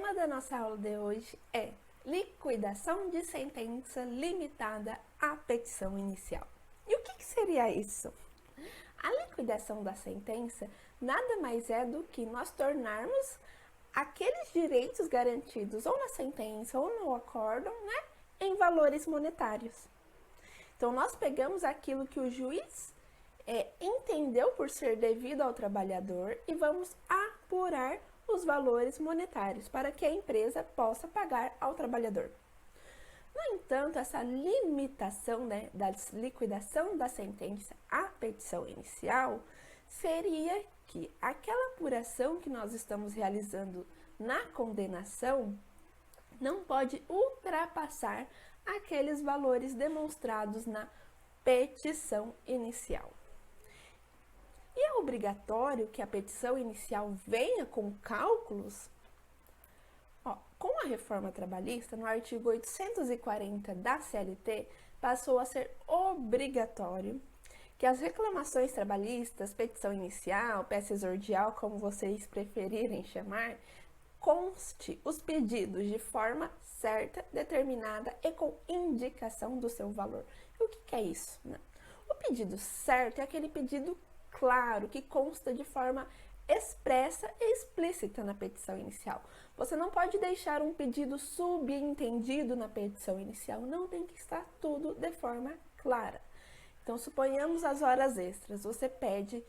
tema da nossa aula de hoje é liquidação de sentença limitada à petição inicial. E o que seria isso? A liquidação da sentença nada mais é do que nós tornarmos aqueles direitos garantidos ou na sentença ou no acórdão, em valores monetários. Então, nós pegamos aquilo que o juiz entendeu por ser devido ao trabalhador e vamos apurar os valores monetários para que a empresa possa pagar ao trabalhador. No entanto, essa limitação da liquidação da sentença à petição inicial seria que aquela apuração que nós estamos realizando na condenação não pode ultrapassar aqueles valores demonstrados na petição inicial. E é obrigatório que a petição inicial venha com cálculos? Com a reforma trabalhista, no artigo 840 da CLT, passou a ser obrigatório que as reclamações trabalhistas, petição inicial, peça exordial, como vocês preferirem chamar, conste os pedidos de forma certa, determinada e com indicação do seu valor. E o que é isso? O pedido certo é aquele pedido claro, que consta de forma expressa e explícita na petição inicial. Você não pode deixar um pedido subentendido na petição inicial, não, tem que estar tudo de forma clara. Então, suponhamos as horas extras, você pede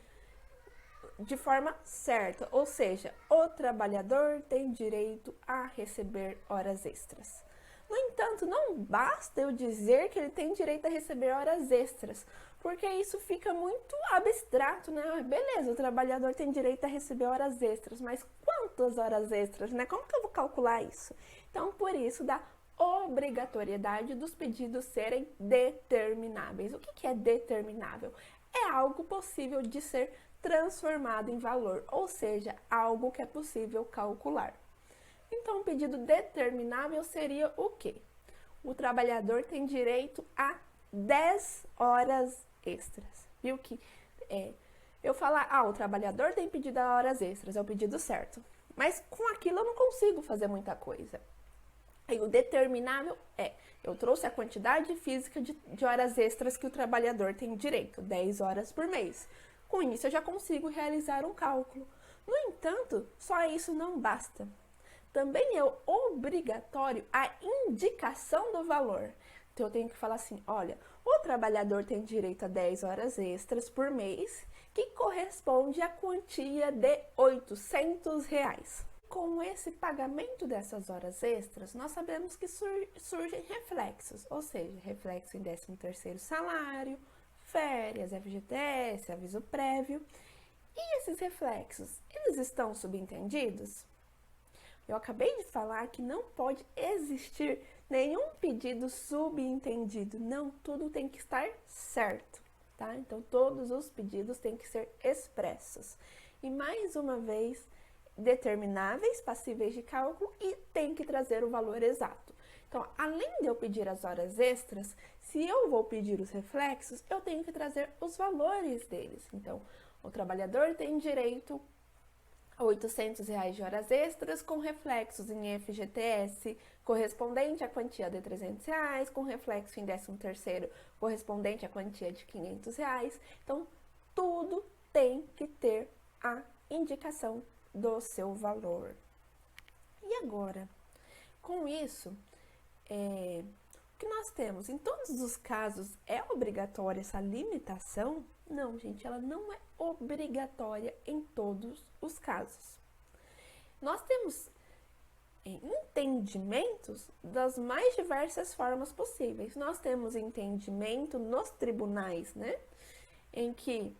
de forma certa, ou seja, o trabalhador tem direito a receber horas extras. No entanto, não basta eu dizer que ele tem direito a receber horas extras, porque isso fica muito abstrato, né? Beleza, o trabalhador tem direito a receber horas extras, mas quantas horas extras, né? Como que eu vou calcular isso? Então, por isso, da obrigatoriedade dos pedidos serem determináveis. O que é determinável? É algo possível de ser transformado em valor, ou seja, algo que é possível calcular. Então, um pedido determinável seria o quê? O trabalhador tem direito a 10 horas extras. Viu que eu falar, o trabalhador tem pedido a horas extras, é o pedido certo. Mas com aquilo eu não consigo fazer muita coisa. Aí o determinável eu trouxe a quantidade física de horas extras que o trabalhador tem direito, 10 horas por mês. Com isso eu já consigo realizar um cálculo. No entanto, só isso não basta. Também é obrigatório a indicação do valor. Então, eu tenho que falar assim, olha, o trabalhador tem direito a 10 horas extras por mês, que corresponde à quantia de R$800. Com esse pagamento dessas horas extras, nós sabemos que surgem reflexos, ou seja, reflexo em 13º salário, férias, FGTS, aviso prévio. E esses reflexos, eles estão subentendidos? Eu acabei de falar que não pode existir nenhum pedido subentendido. Não, tudo tem que estar certo, tá? Então, todos os pedidos têm que ser expressos. E, mais uma vez, determináveis, passíveis de cálculo e tem que trazer o valor exato. Então, além de eu pedir as horas extras, se eu vou pedir os reflexos, eu tenho que trazer os valores deles. Então, o trabalhador tem direito a R$800 de horas extras, com reflexos em FGTS correspondente à quantia de R$300, com reflexo em 13º correspondente à quantia de R$500. Então, tudo tem que ter a indicação do seu valor. E agora, com isso, o que nós temos? Em todos os casos, é obrigatória essa limitação? Não, gente, ela não é obrigatória em todos os casos. Nós temos entendimentos das mais diversas formas possíveis. Nós temos entendimento nos tribunais, em que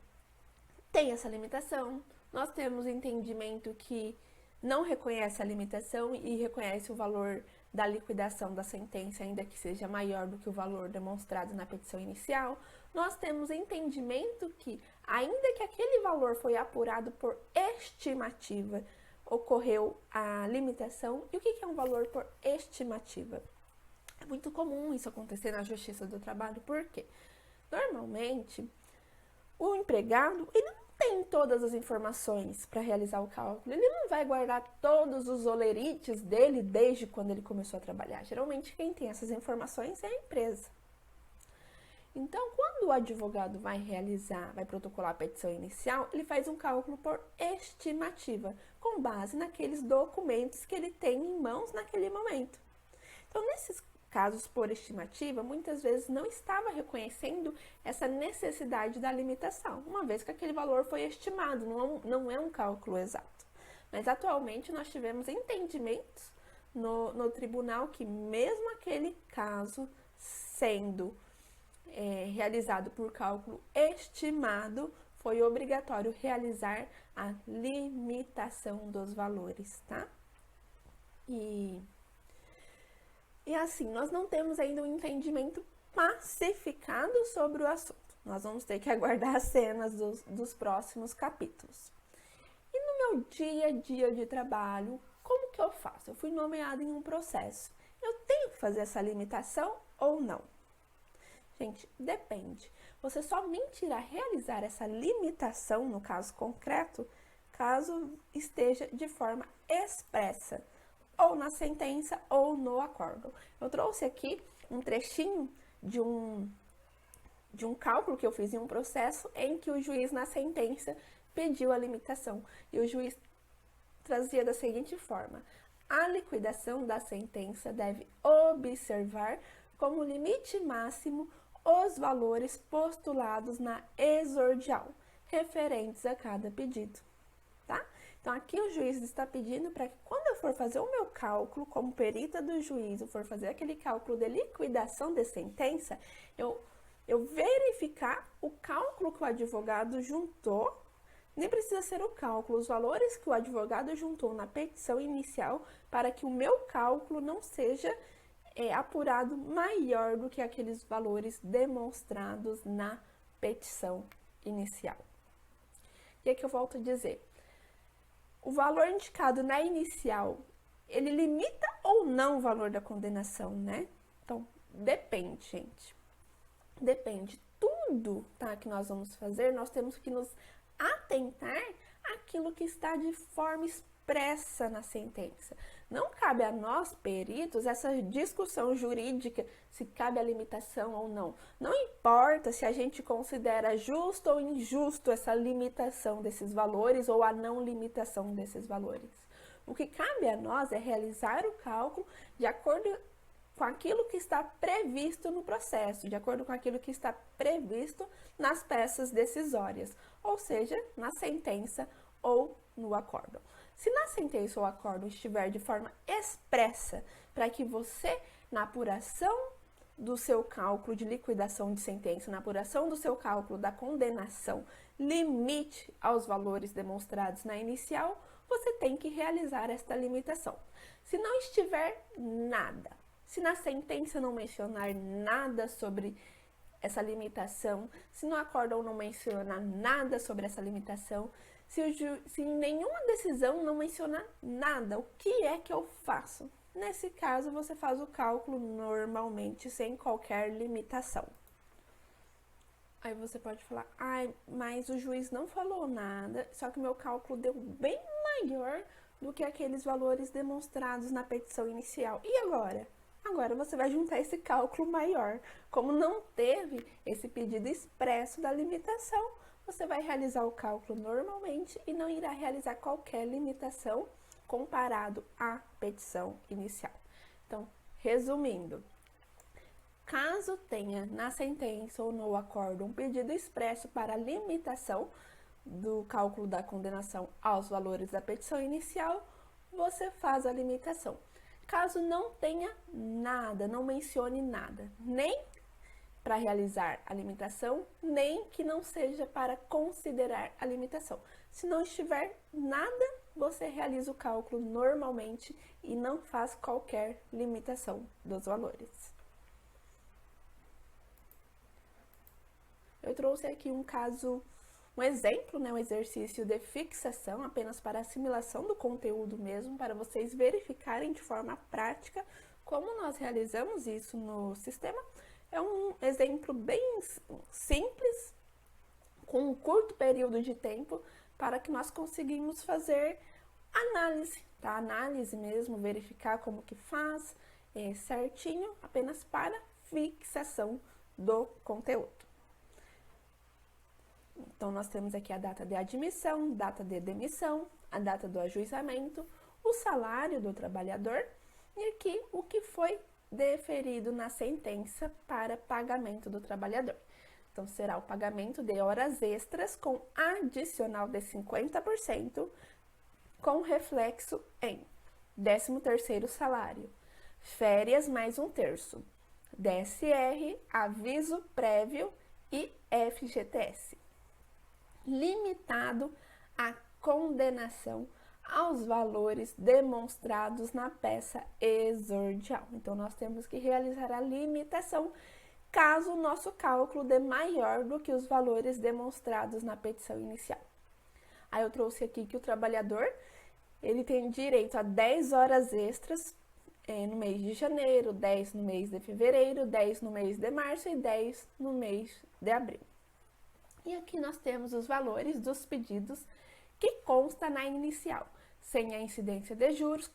tem essa limitação. Nós temos entendimento que não reconhece a limitação e reconhece o valor da liquidação da sentença, ainda que seja maior do que o valor demonstrado na petição inicial. Nós temos entendimento que, ainda que aquele valor foi apurado por estimativa, ocorreu a limitação. E o que é um valor por estimativa? É muito comum isso acontecer na Justiça do Trabalho, porque normalmente o empregado ele não tem tem todas as informações para realizar o cálculo. Ele não vai guardar todos os olerites dele desde quando ele começou a trabalhar. Geralmente quem tem essas informações é a empresa. Então, quando o advogado vai protocolar a petição inicial, ele faz um cálculo por estimativa, com base naqueles documentos que ele tem em mãos naquele momento. Então, nesses casos por estimativa, muitas vezes não estava reconhecendo essa necessidade da limitação, uma vez que aquele valor foi estimado, não é um cálculo exato. Mas atualmente nós tivemos entendimentos no tribunal que mesmo aquele caso sendo realizado por cálculo estimado, foi obrigatório realizar a limitação dos valores, tá? E assim, nós não temos ainda um entendimento pacificado sobre o assunto. Nós vamos ter que aguardar as cenas dos próximos capítulos. E no meu dia a dia de trabalho, como que eu faço? Eu fui nomeada em um processo. Eu tenho que fazer essa limitação ou não? Gente, depende. Você somente irá realizar essa limitação, no caso concreto, caso esteja de forma expressa, ou na sentença ou no acórdão. Eu trouxe aqui um trechinho de um cálculo que eu fiz em um processo em que o juiz, na sentença, pediu a limitação. E o juiz trazia da seguinte forma: a liquidação da sentença deve observar como limite máximo os valores postulados na exordial, referentes a cada pedido, tá? Então, aqui o juiz está pedindo para que quando eu for fazer o meu cálculo, como perita do juiz, eu for fazer aquele cálculo de liquidação de sentença, eu verificar o cálculo que o advogado juntou, nem precisa ser o cálculo, os valores que o advogado juntou na petição inicial, para que o meu cálculo não seja apurado maior do que aqueles valores demonstrados na petição inicial. E aqui eu volto a dizer, o valor indicado na inicial, ele limita ou não o valor da condenação, né? Então, depende, gente. Depende. Tudo, tá, que nós vamos fazer, nós temos que nos atentar àquilo que está de forma expressa na sentença. Não cabe a nós, peritos, essa discussão jurídica se cabe a limitação ou não. Não importa se a gente considera justo ou injusto essa limitação desses valores ou a não limitação desses valores. O que cabe a nós é realizar o cálculo de acordo com aquilo que está previsto no processo, de acordo com aquilo que está previsto nas peças decisórias, ou seja, na sentença ou no acórdão. Se na sentença ou acórdão estiver de forma expressa para que você, na apuração do seu cálculo de liquidação de sentença, na apuração do seu cálculo da condenação, limite aos valores demonstrados na inicial, você tem que realizar esta limitação. Se não estiver nada, se na sentença não mencionar nada sobre essa limitação, se no acórdão não mencionar nada sobre essa limitação, se em nenhuma decisão não mencionar nada, o que é que eu faço? Nesse caso, você faz o cálculo normalmente, sem qualquer limitação. Aí você pode falar, mas o juiz não falou nada, só que o meu cálculo deu bem maior do que aqueles valores demonstrados na petição inicial. E agora? Agora você vai juntar esse cálculo maior. Como não teve esse pedido expresso da limitação, você vai realizar o cálculo normalmente e não irá realizar qualquer limitação comparado à petição inicial. Então, resumindo, caso tenha na sentença ou no acórdão um pedido expresso para limitação do cálculo da condenação aos valores da petição inicial, você faz a limitação. Caso não tenha nada, não mencione nada, nem para realizar a limitação, nem que não seja para considerar a limitação. Se não estiver nada, você realiza o cálculo normalmente e não faz qualquer limitação dos valores. Eu trouxe aqui um caso, um exemplo, um exercício de fixação, apenas para assimilação do conteúdo mesmo, para vocês verificarem de forma prática como nós realizamos isso no sistema. É um exemplo bem simples, com um curto período de tempo para que nós conseguimos fazer análise, tá? Análise mesmo, verificar como que faz certinho, apenas para fixação do conteúdo. Então, nós temos aqui a data de admissão, data de demissão, a data do ajuizamento, o salário do trabalhador e aqui o que foi deferido na sentença para pagamento do trabalhador. Então, será o pagamento de horas extras com adicional de 50%, com reflexo em 13º salário, férias mais 1/3, DSR, aviso prévio e FGTS. Limitado à condenação aos valores demonstrados na peça exordial. Então, nós temos que realizar a limitação caso o nosso cálculo dê maior do que os valores demonstrados na petição inicial. Aí eu trouxe aqui que o trabalhador ele tem direito a 10 horas extras no mês de janeiro, 10 no mês de fevereiro, 10 no mês de março e 10 no mês de abril. E aqui nós temos os valores dos pedidos que consta na inicial, sem a incidência de juros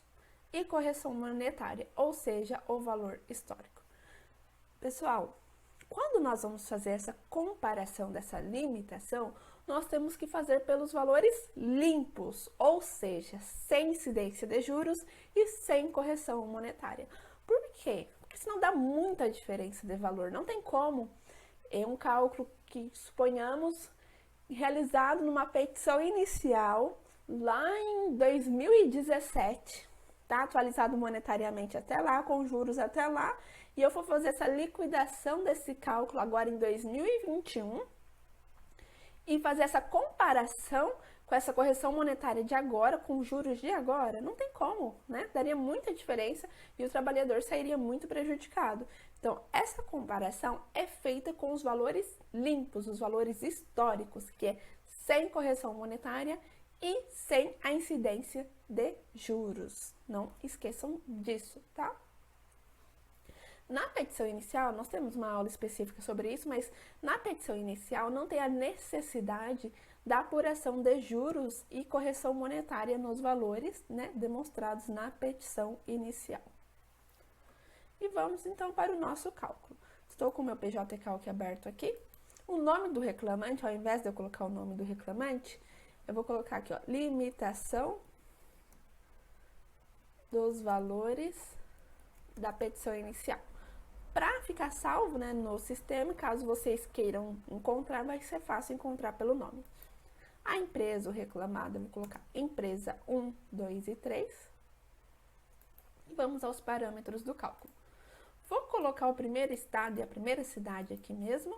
e correção monetária, ou seja, o valor histórico. Pessoal, quando nós vamos fazer essa comparação dessa limitação, nós temos que fazer pelos valores limpos, ou seja, sem incidência de juros e sem correção monetária. Por quê? Porque senão dá muita diferença de valor. Não tem como um cálculo que suponhamos realizado numa petição inicial lá em 2017, tá? Atualizado monetariamente até lá, com juros até lá, e eu vou fazer essa liquidação desse cálculo agora em 2021 e fazer essa comparação com essa correção monetária de agora, com juros de agora, não tem como, né? Daria muita diferença e o trabalhador sairia muito prejudicado. Então, essa comparação é feita com os valores limpos, os valores históricos, que é sem correção monetária e sem a incidência de juros. Não esqueçam disso, tá? Na petição inicial, nós temos uma aula específica sobre isso, mas na petição inicial não tem a necessidade da apuração de juros e correção monetária nos valores, né, demonstrados na petição inicial. E vamos então para o nosso cálculo. Estou com o meu PJ Calc aberto aqui. O nome do reclamante, ao invés de eu colocar o nome do reclamante, eu vou colocar aqui, ó, limitação dos valores da petição inicial. Para ficar salvo, né, no sistema, caso vocês queiram encontrar, vai ser fácil encontrar pelo nome. A empresa, o reclamado, eu vou colocar empresa 1, 2 e 3. E vamos aos parâmetros do cálculo. Vou colocar o primeiro estado e a primeira cidade aqui mesmo.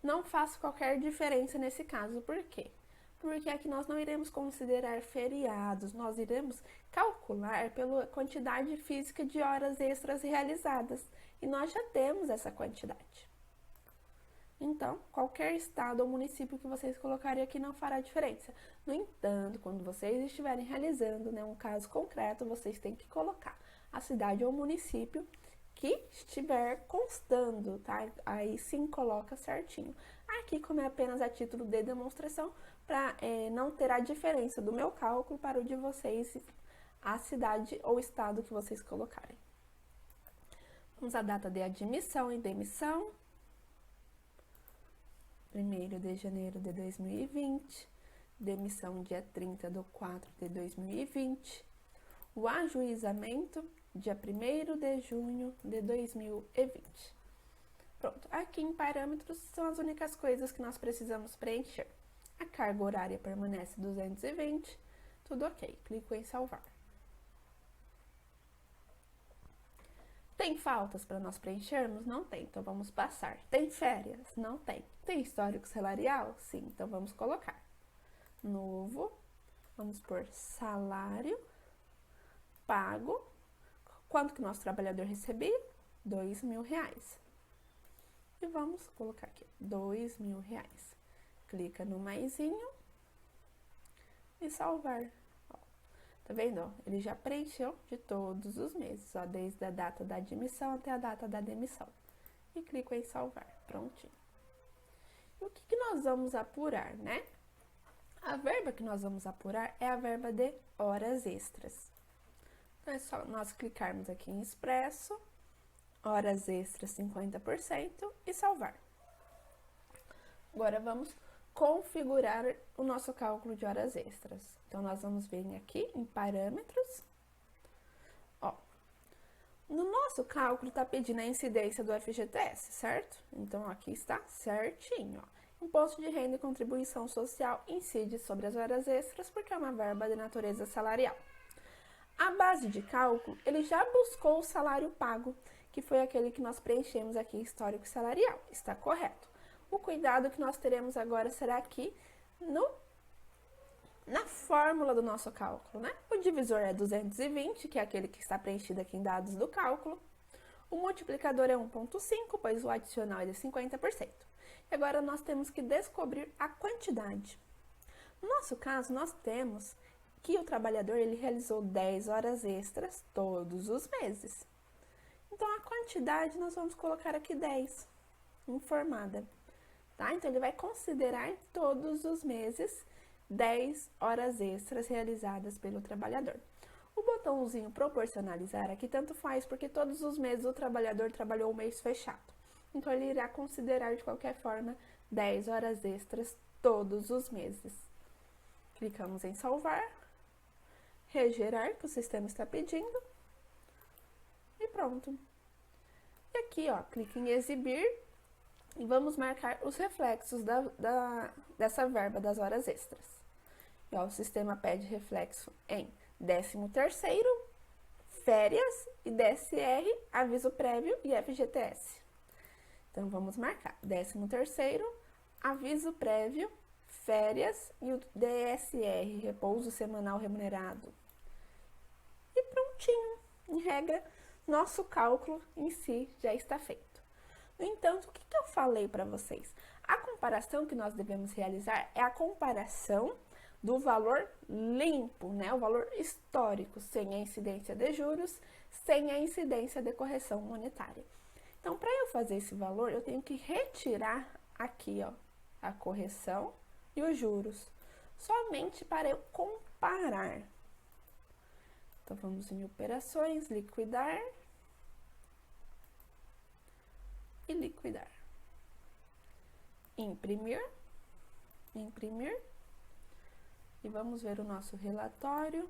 Não faço qualquer diferença nesse caso, por quê? Porque aqui nós não iremos considerar feriados, nós iremos calcular pela quantidade física de horas extras realizadas, e nós já temos essa quantidade. Então, qualquer estado ou município que vocês colocarem aqui não fará diferença. No entanto, quando vocês estiverem realizando, né, um caso concreto, vocês têm que colocar a cidade ou município que estiver constando, tá? Aí sim coloca certinho. Aqui, como é apenas a título de demonstração, para não ter a diferença do meu cálculo para o de vocês, a cidade ou estado que vocês colocarem. Vamos à data de admissão e demissão. 1º de janeiro de 2020, demissão dia 30/4/2020, o ajuizamento dia 1º de junho de 2020. Pronto, aqui em parâmetros são as únicas coisas que nós precisamos preencher. A carga horária permanece 220, tudo ok, clico em salvar. Tem faltas para nós preenchermos? Não tem, então vamos passar. Tem férias? Não tem. Tem histórico salarial? Sim, então vamos colocar. Novo, vamos por salário pago. Quanto que nosso trabalhador recebia? R$2.000. E vamos colocar aqui, R$2.000. Clica no maisinho e salvar. Tá vendo? Ó, ele já preencheu de todos os meses, ó, desde a data da admissão até a data da demissão. E clico em salvar. Prontinho. E o que nós vamos apurar, né? A verba que nós vamos apurar é a verba de horas extras. Então, é só nós clicarmos aqui em Expresso, horas extras 50% e salvar. Agora, vamos configurar o nosso cálculo de horas extras. Então, nós vamos vir aqui em Parâmetros. Ó, no nosso cálculo, está pedindo a incidência do FGTS, certo? Então, aqui está certinho, ó. Imposto de renda e contribuição social incide sobre as horas extras porque é uma verba de natureza salarial. A base de cálculo, ele já buscou o salário pago, que foi aquele que nós preenchemos aqui, histórico salarial. Está correto. O cuidado que nós teremos agora será aqui na fórmula do nosso cálculo, né? O divisor é 220, que é aquele que está preenchido aqui em dados do cálculo. O multiplicador é 1,5, pois o adicional é de 50%. E agora nós temos que descobrir a quantidade. No nosso caso, nós temos que o trabalhador ele realizou 10 horas extras todos os meses. Então, a quantidade nós vamos colocar aqui 10, informada. Tá? Então, ele vai considerar todos os meses 10 horas extras realizadas pelo trabalhador. O botãozinho proporcionalizar aqui tanto faz, porque todos os meses o trabalhador trabalhou o mês fechado. Então, ele irá considerar de qualquer forma 10 horas extras todos os meses. Clicamos em salvar, regerar, que o sistema está pedindo, e pronto. E aqui, ó, clique em exibir e vamos marcar os reflexos dessa verba das horas extras. E, ó, o sistema pede reflexo em 13º, férias e DSR, aviso prévio e FGTS. Então, vamos marcar 13º, aviso prévio, férias e o DSR, repouso semanal remunerado. E prontinho, em regra, nosso cálculo em si já está feito. No entanto, o que eu falei para vocês? A comparação que nós devemos realizar é a comparação do valor limpo, né? O valor histórico, sem a incidência de juros, sem a incidência de correção monetária. Então, para eu fazer esse valor, eu tenho que retirar aqui, ó, a correção e os juros, somente para eu comparar. Então, vamos em operações, liquidar e liquidar. Imprimir, imprimir. E vamos ver o nosso relatório.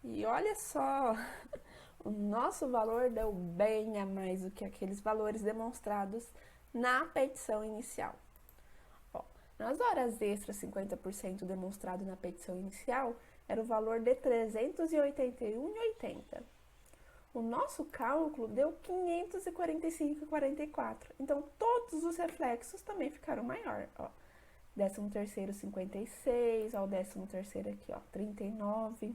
E olha só, o nosso valor deu bem a mais do que aqueles valores demonstrados na petição inicial. Ó, nas horas extras, 50% demonstrado na petição inicial, era o valor de R$ 381,80. O nosso cálculo deu R$ 545,44. Então, todos os reflexos também ficaram maior. Ó, 13º, 56, ó, o 13º aqui, ó, 39.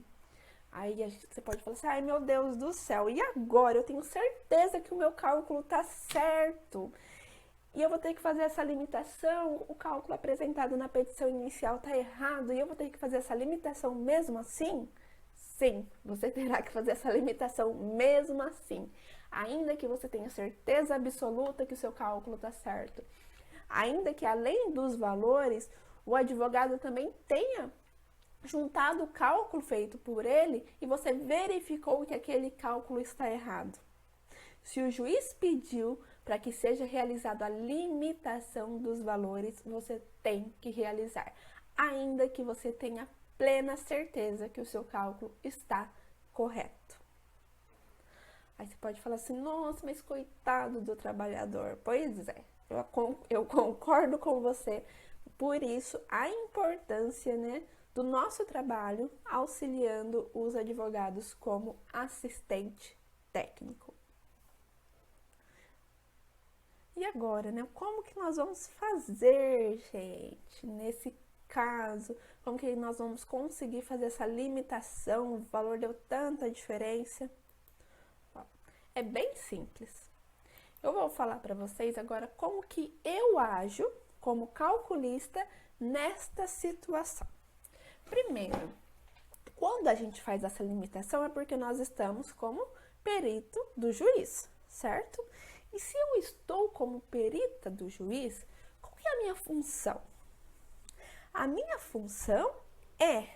Aí você pode falar assim, ai meu Deus do céu, e agora? Eu tenho certeza que o meu cálculo tá certo. E eu vou ter que fazer essa limitação, o cálculo apresentado na petição inicial tá errado, e eu vou ter que fazer essa limitação mesmo assim? Sim, você terá que fazer essa limitação mesmo assim. Ainda que você tenha certeza absoluta que o seu cálculo tá certo. Ainda que além dos valores, o advogado também tenha juntado o cálculo feito por ele e você verificou que aquele cálculo está errado. Se o juiz pediu para que seja realizada a limitação dos valores, você tem que realizar, ainda que você tenha plena certeza que o seu cálculo está correto. Aí você pode falar assim, nossa, mas coitado do trabalhador. Pois é, eu concordo com você, por isso a importância, né, do nosso trabalho auxiliando os advogados como assistente técnico. E agora, né? Como que nós vamos fazer, gente, nesse caso? Como que nós vamos conseguir fazer essa limitação? O valor deu tanta diferença? É bem simples. Eu vou falar para vocês agora como que eu ajo como calculista nesta situação. Primeiro, quando a gente faz essa limitação é porque nós estamos como perito do juiz, certo? E se eu estou como perita do juiz, qual que é a minha função? A minha função é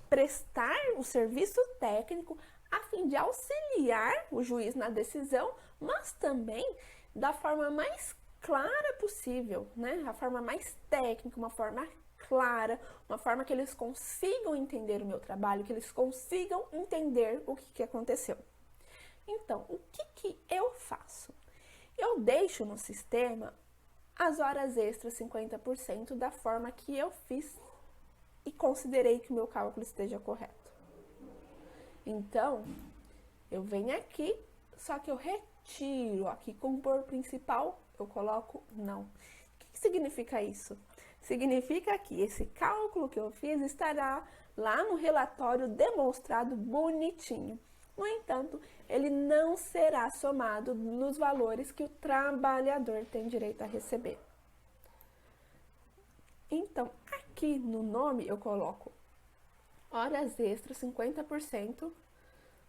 prestar o serviço técnico a fim de auxiliar o juiz na decisão, mas também da forma mais clara possível, né? A forma mais técnica, uma forma clara, uma forma que eles consigam entender o meu trabalho, que eles consigam entender o que aconteceu. Então, o que eu faço? Eu deixo no sistema as horas extras 50% da forma que eu fiz e considerei que o meu cálculo esteja correto. Então, eu venho aqui, só que eu retiro aqui compor principal, eu coloco não. O que significa isso? Significa que esse cálculo que eu fiz estará lá no relatório demonstrado bonitinho. No entanto, ele não será somado nos valores que o trabalhador tem direito a receber. Então, aqui no nome eu coloco horas extras 50%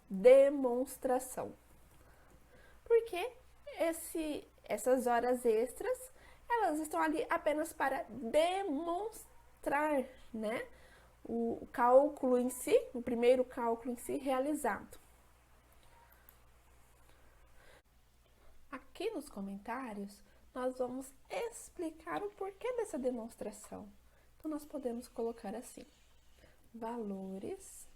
demonstração. Porque essas horas extras, elas estão ali apenas para demonstrar, né, o cálculo em si, o primeiro cálculo em si realizado. Aqui nos comentários, nós vamos explicar o porquê dessa demonstração. Então, nós podemos colocar assim, valores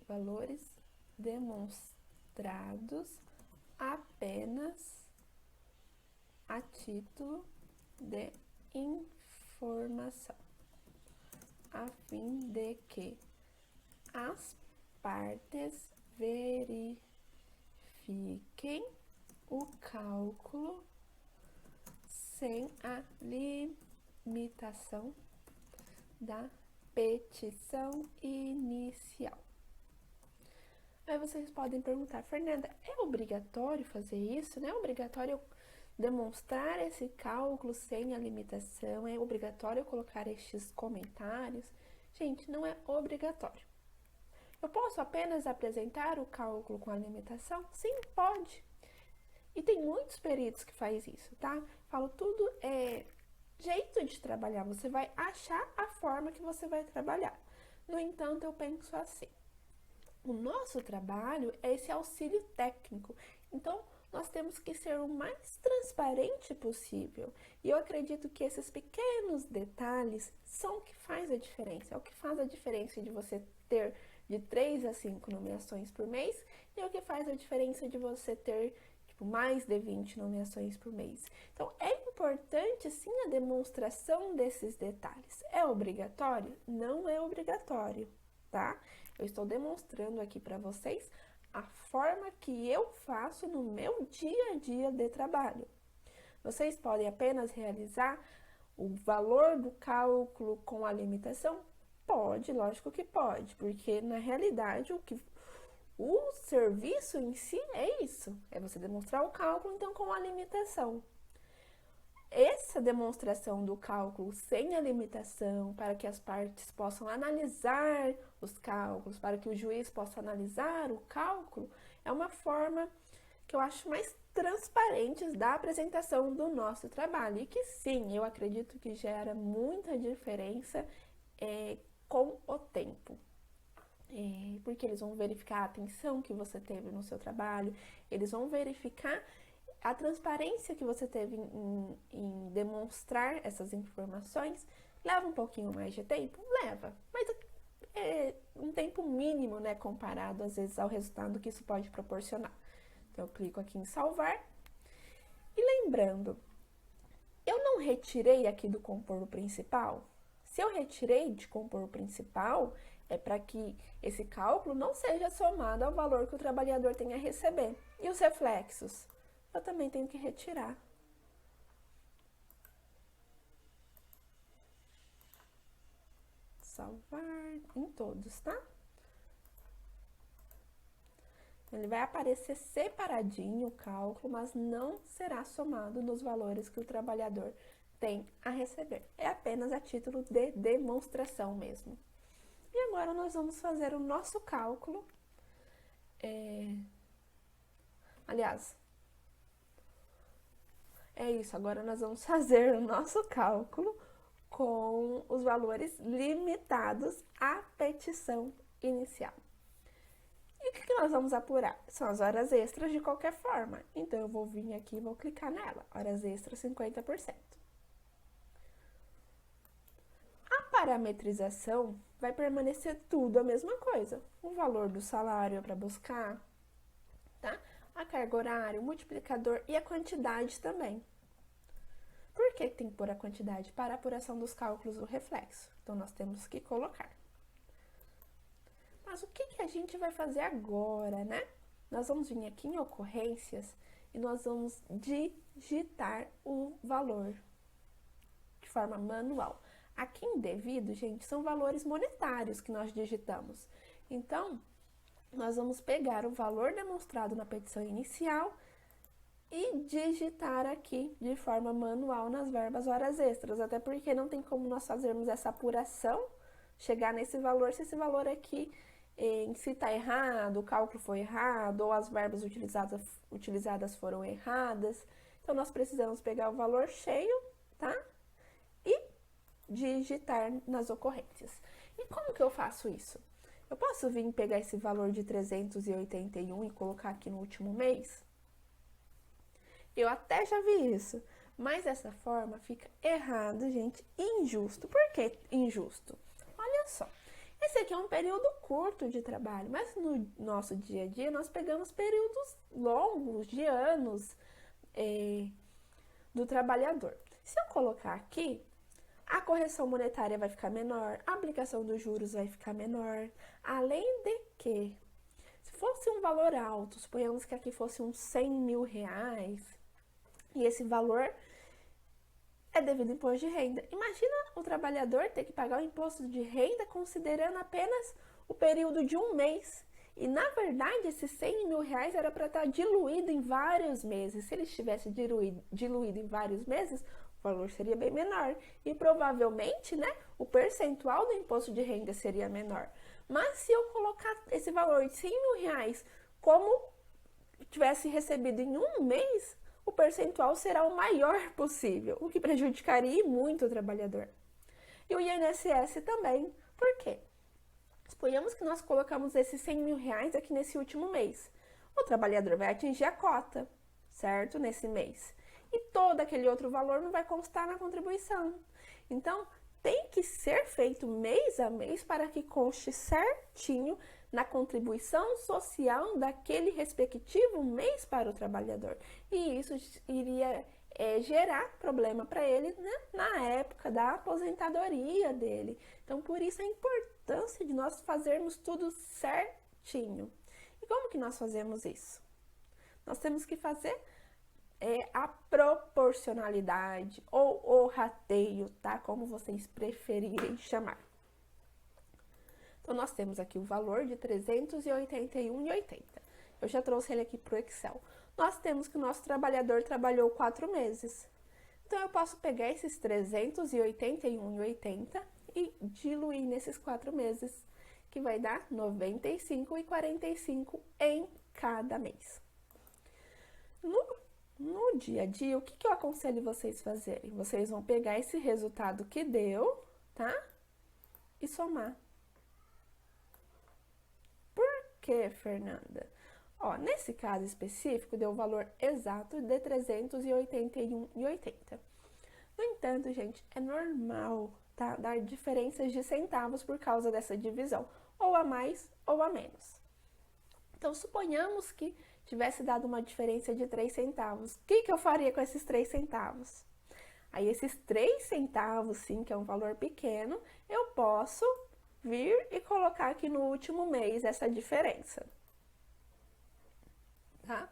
valores demonstrados apenas a título de informação, a fim de que as partes verifiquem o cálculo sem a limitação da petição inicial. Aí vocês podem perguntar, Fernanda, é obrigatório fazer isso? Não é obrigatório demonstrar esse cálculo sem a limitação? É obrigatório colocar estes comentários? Gente, não é obrigatório. Eu posso apenas apresentar o cálculo com a limitação? Sim, pode. E tem muitos peritos que fazem isso, tá? Falo, tudo é jeito de trabalhar. Você vai achar a forma que você vai trabalhar. No entanto, eu penso assim. O nosso trabalho é esse auxílio técnico. Então, nós temos que ser o mais transparente possível. E eu acredito que esses pequenos detalhes são o que faz a diferença. É o que faz a diferença de você ter de 3 a 5 nomeações por mês e é o que faz a diferença de você ter mais de 20 nomeações por mês. Então, é importante sim a demonstração desses detalhes. É obrigatório? Não é obrigatório, tá? Eu estou demonstrando aqui para vocês a forma que eu faço no meu dia a dia de trabalho. Vocês podem apenas realizar o valor do cálculo com a limitação? Pode, lógico que pode, porque na realidade o serviço em si é isso, é você demonstrar o cálculo, então, com a limitação. Essa demonstração do cálculo sem a limitação, para que as partes possam analisar os cálculos, para que o juiz possa analisar o cálculo, é uma forma que eu acho mais transparente da apresentação do nosso trabalho. E que sim, eu acredito que gera muita diferença com o tempo. Porque eles vão verificar a atenção que você teve no seu trabalho, eles vão verificar a transparência que você teve em demonstrar essas informações. Leva um pouquinho mais de tempo? Leva, mas é um tempo mínimo, né, comparado às vezes ao resultado que isso pode proporcionar. Então, eu clico aqui em salvar. E lembrando, eu não retirei aqui do compor principal? Se eu retirei de compor principal, é para que esse cálculo não seja somado ao valor que o trabalhador tem a receber. E os reflexos? Eu também tenho que retirar. Salvar em todos, tá? Ele vai aparecer separadinho o cálculo, mas não será somado nos valores que o trabalhador tem a receber. É apenas a título de demonstração mesmo. E agora nós vamos fazer o nosso cálculo. Aliás, é isso. Agora nós vamos fazer o nosso cálculo com os valores limitados à petição inicial. E o que nós vamos apurar? São as horas extras de qualquer forma. Então, eu vou vir aqui e vou clicar nela. Horas extras, 50%. A parametrização vai permanecer tudo a mesma coisa. O valor do salário é para buscar, tá? A carga horária, o multiplicador e a quantidade também. Por que tem que pôr a quantidade? Para a apuração dos cálculos do reflexo. Então, nós temos que colocar. Mas o que a gente vai fazer agora, né? Nós vamos vir aqui em ocorrências e nós vamos digitar o valor de forma manual. Aqui em devido, gente, são valores monetários que nós digitamos. Então, nós vamos pegar o valor demonstrado na petição inicial e digitar aqui de forma manual nas verbas horas extras, até porque não tem como nós fazermos essa apuração, chegar nesse valor, se esse valor aqui em si está errado, o cálculo foi errado, ou as verbas utilizadas foram erradas. Então, nós precisamos pegar o valor cheio, tá? E digitar nas ocorrências. E como que eu faço isso? Eu posso vir pegar esse valor de 381 e colocar aqui no último mês? Eu até já vi isso, mas dessa forma fica errado, gente, injusto. Por que injusto? Olha só. Esse aqui é um período curto de trabalho, mas no nosso dia a dia nós pegamos períodos longos, de anos, do trabalhador. Se eu colocar aqui, a correção monetária vai ficar menor, a aplicação dos juros vai ficar menor, além de que, se fosse um valor alto, suponhamos que aqui fosse uns 100 mil reais, e esse valor é devido ao imposto de renda. Imagina o trabalhador ter que pagar o imposto de renda considerando apenas o período de um mês. E, na verdade, esses 100 mil reais era para estar diluído em vários meses. Se ele estivesse diluído em vários meses, o valor seria bem menor. E, provavelmente, né, o percentual do imposto de renda seria menor. Mas, se eu colocar esse valor de 100 mil reais como tivesse recebido em um mês, o percentual será o maior possível, o que prejudicaria muito o trabalhador. E o INSS também. Por quê? Suponhamos que nós colocamos esses 100 mil reais aqui nesse último mês. O trabalhador vai atingir a cota, certo? Nesse mês. E todo aquele outro valor não vai constar na contribuição. Então, tem que ser feito mês a mês para que conste certinho na contribuição social daquele respectivo mês para o trabalhador. E isso iria gerar problema para ele, né, na época da aposentadoria dele. Então, por isso a importância de nós fazermos tudo certinho. E como que nós fazemos isso? Nós temos que fazer a proporcionalidade ou o rateio, tá? Como vocês preferirem chamar. Então, nós temos aqui o valor de R$ 381,80. Eu já trouxe ele aqui para o Excel. Nós temos que o nosso trabalhador trabalhou 4 meses. Então, eu posso pegar esses R$ 381,80 e diluir nesses 4 meses, que vai dar R$ 95,45 em cada mês. No dia a dia, o que eu aconselho vocês fazerem? Vocês vão pegar esse resultado que deu, tá? E somar. Por que, Fernanda? Ó, nesse caso específico, deu o valor exato de R$ 381,80. No entanto, gente, é normal, tá? Dar diferenças de centavos por causa dessa divisão, ou a mais ou a menos. Então, suponhamos que tivesse dado uma diferença de 3 centavos. O que eu faria com esses 3 centavos? Aí, esses 3 centavos, sim, que é um valor pequeno, eu posso vir e colocar aqui no último mês essa diferença. Tá?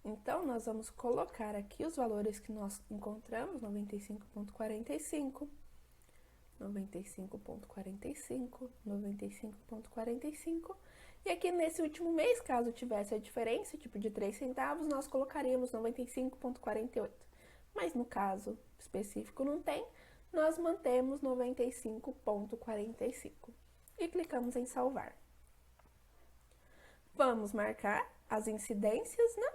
Então, nós vamos colocar aqui os valores que nós encontramos, 95,45, 95,45, 95,45, E aqui nesse último mês, caso tivesse a diferença, tipo de 3 centavos, nós colocaríamos 95,48. Mas no caso específico não tem, nós mantemos 95,45. E clicamos em salvar. Vamos marcar as incidências, né?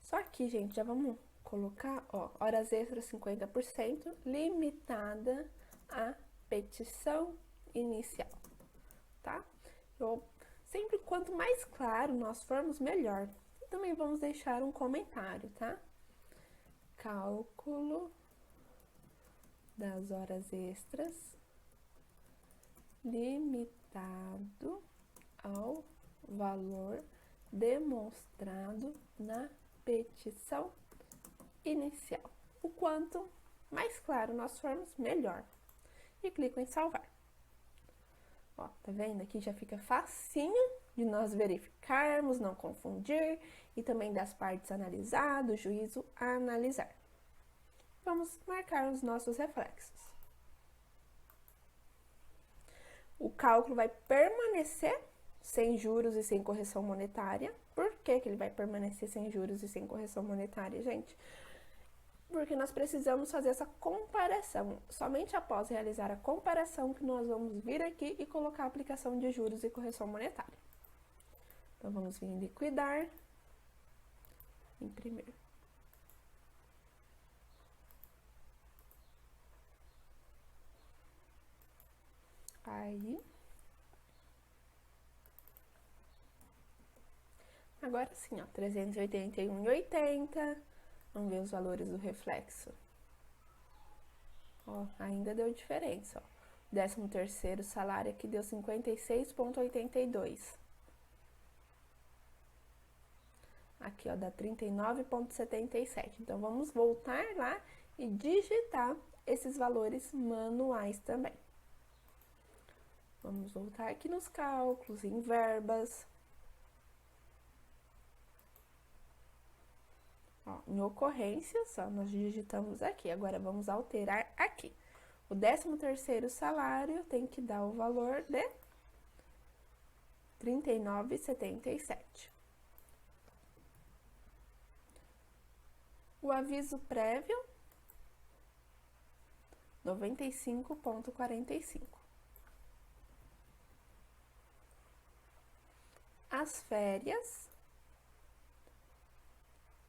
Só que, gente, já vamos colocar, ó, horas extras 50%, limitada à petição inicial, tá? Sempre quanto mais claro nós formos, melhor. E também vamos deixar um comentário, tá? Cálculo das horas extras limitado ao valor demonstrado na petição inicial. O quanto mais claro nós formos, melhor. E clico em salvar. Ó, tá vendo? Aqui já fica facinho de nós verificarmos, não confundir, e também das partes analisadas, juízo a analisar. Vamos marcar os nossos reflexos. O cálculo vai permanecer sem juros e sem correção monetária. Por que que ele vai permanecer sem juros e sem correção monetária, gente? Porque nós precisamos fazer essa comparação. Somente após realizar a comparação que nós vamos vir aqui e colocar a aplicação de juros e correção monetária. Então, vamos vir em liquidar, imprimir. Aí. Agora sim, ó, 381,80. Vamos ver os valores do reflexo. Ó, ainda deu diferença, ó. 13º salário aqui deu 56,82. Aqui, ó, dá 39,77. Então, vamos voltar lá e digitar esses valores manuais também. Vamos voltar aqui nos cálculos, em verbas. Ó, em ocorrências, ó, nós digitamos aqui. Agora, vamos alterar aqui. O 13º salário tem que dar o valor de R$ 39,77. O aviso prévio, 95,45. As férias,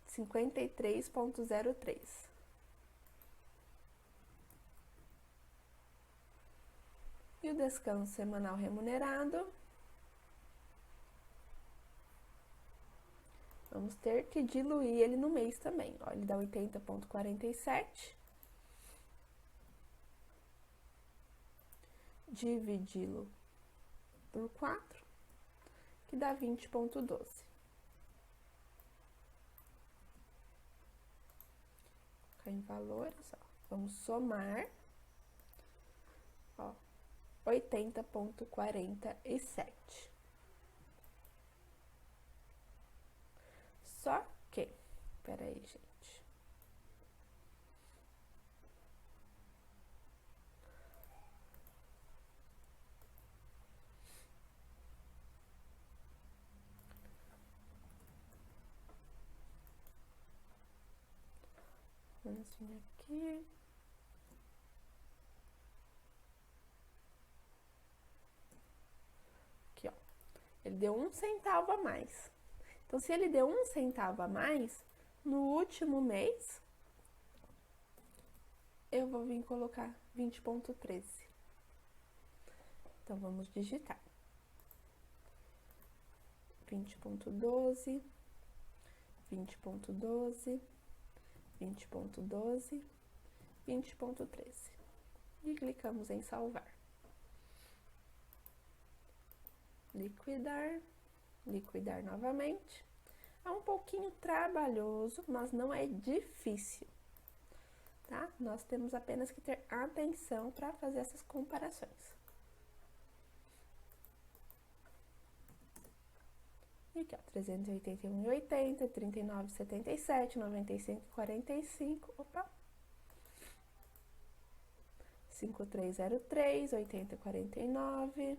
53,03. E o descanso semanal remunerado, vamos ter que diluir ele no mês também. Ó, ele dá 80,47. Dividi-lo por 4, que dá 20,12. Em valores, ó, vamos somar, ó, 80,47. Só que, peraí, gente. Vamos vir aqui. Aqui, ó. Ele deu 1 centavo a mais. Então, se ele deu 1 centavo a mais, no último mês, eu vou vir colocar 20,13. Então, vamos digitar. 20,12, 20,12, 20,12, 20,13. E clicamos em salvar. Liquidar, liquidar novamente. É um pouquinho trabalhoso, mas não é difícil, tá? Nós temos apenas que ter atenção para fazer essas comparações. E aqui, ó, 381,80, 39,77, 95,45, opa. 5303, 80,49.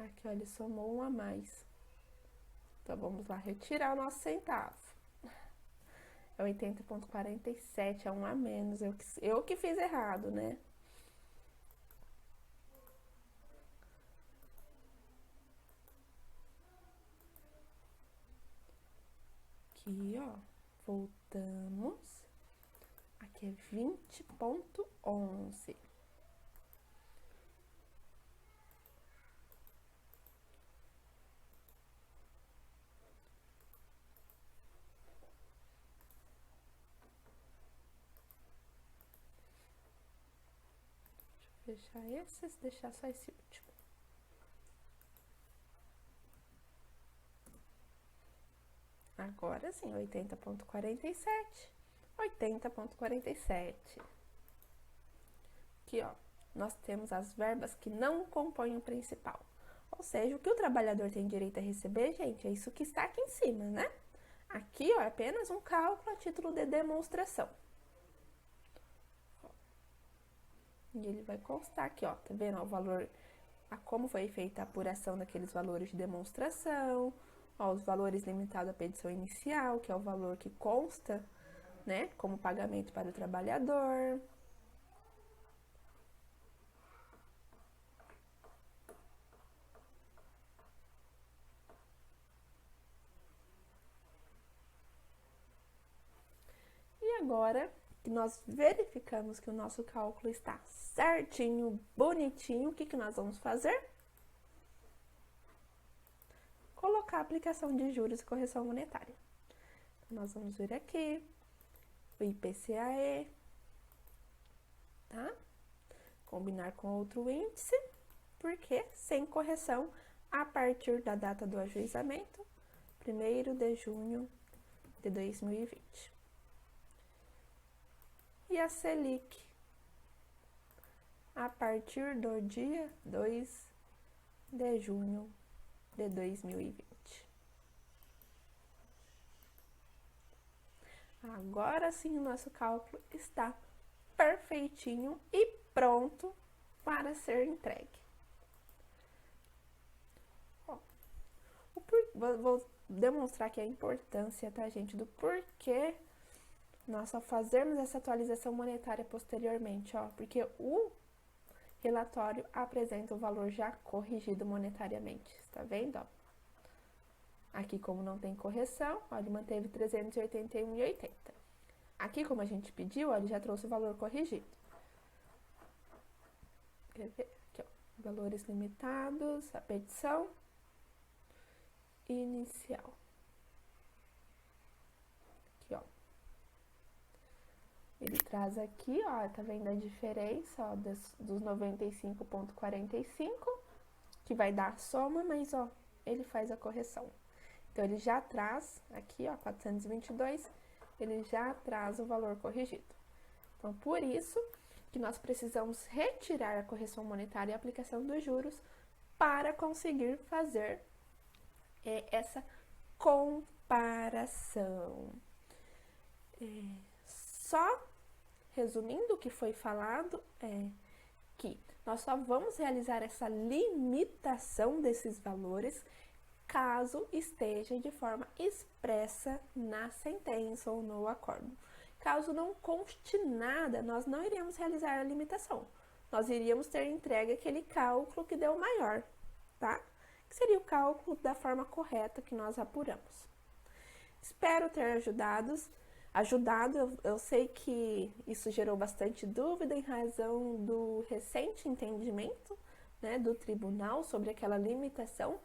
Aqui, ó, ele somou um a mais. Então, vamos lá retirar o nosso centavo. É 80,47, é um a menos. Eu que fiz errado, né? Aqui, ó, voltamos. Aqui é 20,11. Deixa eu fechar esses, deixar só esse último. Agora sim, 80,47. 80,47. Aqui, ó, nós temos as verbas que não compõem o principal. Ou seja, o que o trabalhador tem direito a receber, gente, é isso que está aqui em cima, né? Aqui, ó, é apenas um cálculo a título de demonstração. E ele vai constar aqui, ó, tá vendo? Ó, o valor, como foi feita a apuração daqueles valores de demonstração, ó, os valores limitados à petição inicial, que é o valor que consta, né, como pagamento para o trabalhador. E agora que nós verificamos que o nosso cálculo está certinho, bonitinho, o que nós vamos fazer? Colocar a aplicação de juros e correção monetária. Então, nós vamos vir aqui, o IPCAE, tá? Combinar com outro índice, porque sem correção a partir da data do ajuizamento, 1º de junho de 2020. E a Selic, a partir do dia 2 de junho de 2020. Agora sim o nosso cálculo está perfeitinho e pronto para ser entregue. Ó, vou demonstrar aqui a importância, tá, gente, do porquê nós só fazermos essa atualização monetária posteriormente, ó, porque o relatório apresenta o valor já corrigido monetariamente, está vendo, ó? Aqui, como não tem correção, ó, ele manteve 381,80. Aqui, como a gente pediu, ó, ele já trouxe o valor corrigido. Quer ver? Aqui, ó, valores limitados, a petição inicial. Aqui, ó. Ele traz aqui, ó, tá vendo a diferença, ó, dos 95,45, que vai dar a soma, mas, ó, ele faz a correção. Então, ele já traz aqui, ó, 422, ele já traz o valor corrigido. Então, por isso que nós precisamos retirar a correção monetária e a aplicação dos juros para conseguir fazer essa comparação. Só resumindo o que foi falado, que nós só vamos realizar essa limitação desses valores caso esteja de forma expressa na sentença ou no acordo. Caso não conste nada, nós não iríamos realizar a limitação. Nós iríamos ter entregue aquele cálculo que deu maior, tá? Que seria o cálculo da forma correta que nós apuramos. Espero ter ajudado. Eu sei que isso gerou bastante dúvida em razão do recente entendimento, né, do tribunal sobre aquela limitação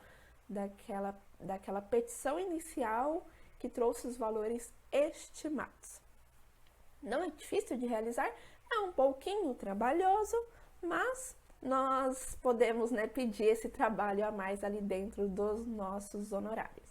daquela petição inicial que trouxe os valores estimados. Não é difícil de realizar, é um pouquinho trabalhoso, mas nós podemos, né, pedir esse trabalho a mais ali dentro dos nossos honorários.